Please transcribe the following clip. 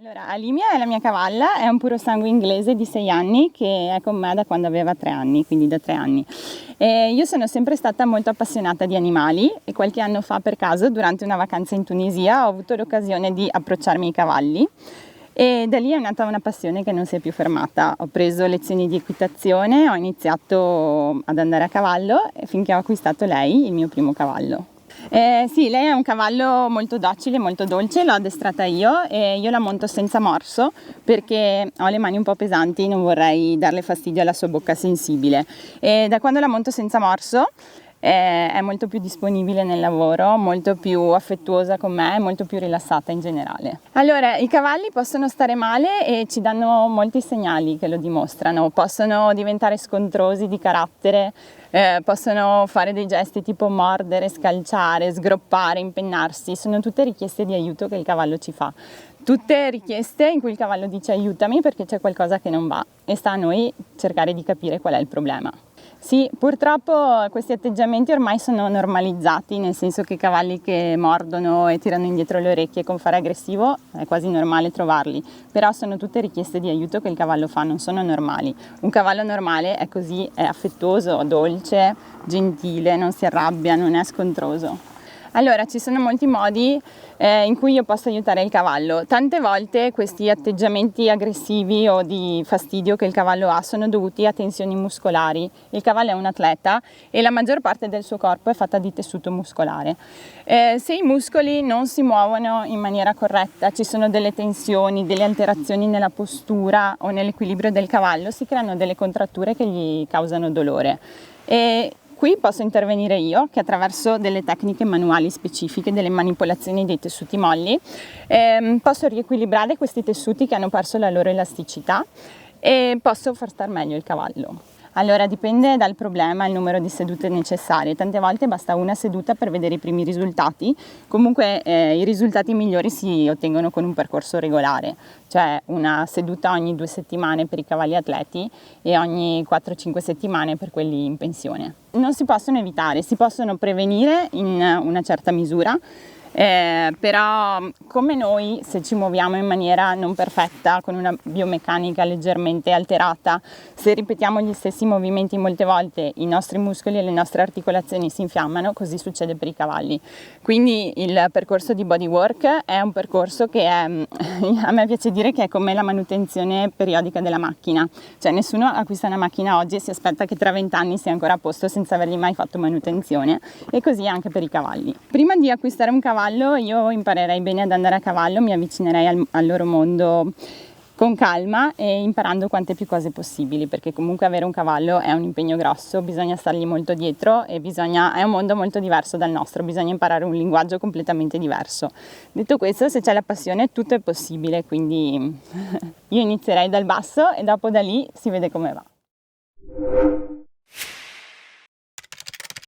Allora, Alimia è la mia cavalla, è un puro sangue inglese di 6 anni che è con me da quando aveva 3 anni, quindi da 3 anni. Io sono sempre stata molto appassionata di animali e qualche anno fa per caso, durante una vacanza in Tunisia, ho avuto l'occasione di approcciarmi ai cavalli e da lì è nata una passione che non si è più fermata. Ho preso lezioni di equitazione, ho iniziato ad andare a cavallo finché ho acquistato lei, il mio primo cavallo. Sì, lei è un cavallo molto docile, molto dolce, l'ho addestrata io e io la monto senza morso perché ho le mani un po' pesanti, non vorrei darle fastidio alla sua bocca sensibile. E da quando la monto senza morso è molto più disponibile nel lavoro, molto più affettuosa con me, molto più rilassata in generale. Allora, i cavalli possono stare male e ci danno molti segnali che lo dimostrano, possono diventare scontrosi di carattere, possono fare dei gesti tipo mordere, scalciare, sgroppare, impennarsi, sono tutte richieste di aiuto che il cavallo ci fa. Tutte richieste in cui il cavallo dice aiutami perché c'è qualcosa che non va e sta a noi cercare di capire qual è il problema. Sì, purtroppo questi atteggiamenti ormai sono normalizzati, nel senso che i cavalli che mordono e tirano indietro le orecchie con fare aggressivo è quasi normale trovarli, però sono tutte richieste di aiuto che il cavallo fa, non sono normali. Un cavallo normale è così, è affettuoso, dolce, gentile, non si arrabbia, non è scontroso. Allora, ci sono molti modi in cui io posso aiutare il cavallo. Tante volte questi atteggiamenti aggressivi o di fastidio che il cavallo ha sono dovuti a tensioni muscolari. Il cavallo è un atleta e la maggior parte del suo corpo è fatta di tessuto muscolare. Se i muscoli non si muovono in maniera corretta, ci sono delle tensioni, delle alterazioni nella postura o nell'equilibrio del cavallo, si creano delle contratture che gli causano dolore. Qui posso intervenire io, che attraverso delle tecniche manuali specifiche, delle manipolazioni dei tessuti molli, posso riequilibrare questi tessuti che hanno perso la loro elasticità e posso far star meglio il cavallo. Allora dipende dal problema il numero di sedute necessarie, tante volte basta una seduta per vedere i primi risultati, comunque i risultati migliori si ottengono con un percorso regolare, cioè una seduta ogni 2 settimane per i cavalli atleti e ogni 4-5 settimane per quelli in pensione. Non si possono evitare, si possono prevenire in una certa misura, però come noi, se ci muoviamo in maniera non perfetta, con una biomeccanica leggermente alterata, se ripetiamo gli stessi movimenti molte volte, i nostri muscoli e le nostre articolazioni si infiammano, così succede per i cavalli. Quindi il percorso di bodywork è un percorso che a me piace dire che è come la manutenzione periodica della macchina, cioè nessuno acquista una macchina oggi e si aspetta che tra 20 anni sia ancora a posto senza avergli mai fatto manutenzione, e così anche per i cavalli. Prima di acquistare un cavallo io imparerei bene ad andare a cavallo, mi avvicinerei al loro mondo con calma e imparando quante più cose possibili, perché comunque avere un cavallo è un impegno grosso, bisogna stargli molto dietro e è un mondo molto diverso dal nostro, bisogna imparare un linguaggio completamente diverso. Detto questo, se c'è la passione tutto è possibile, quindi io inizierei dal basso e dopo da lì si vede come va.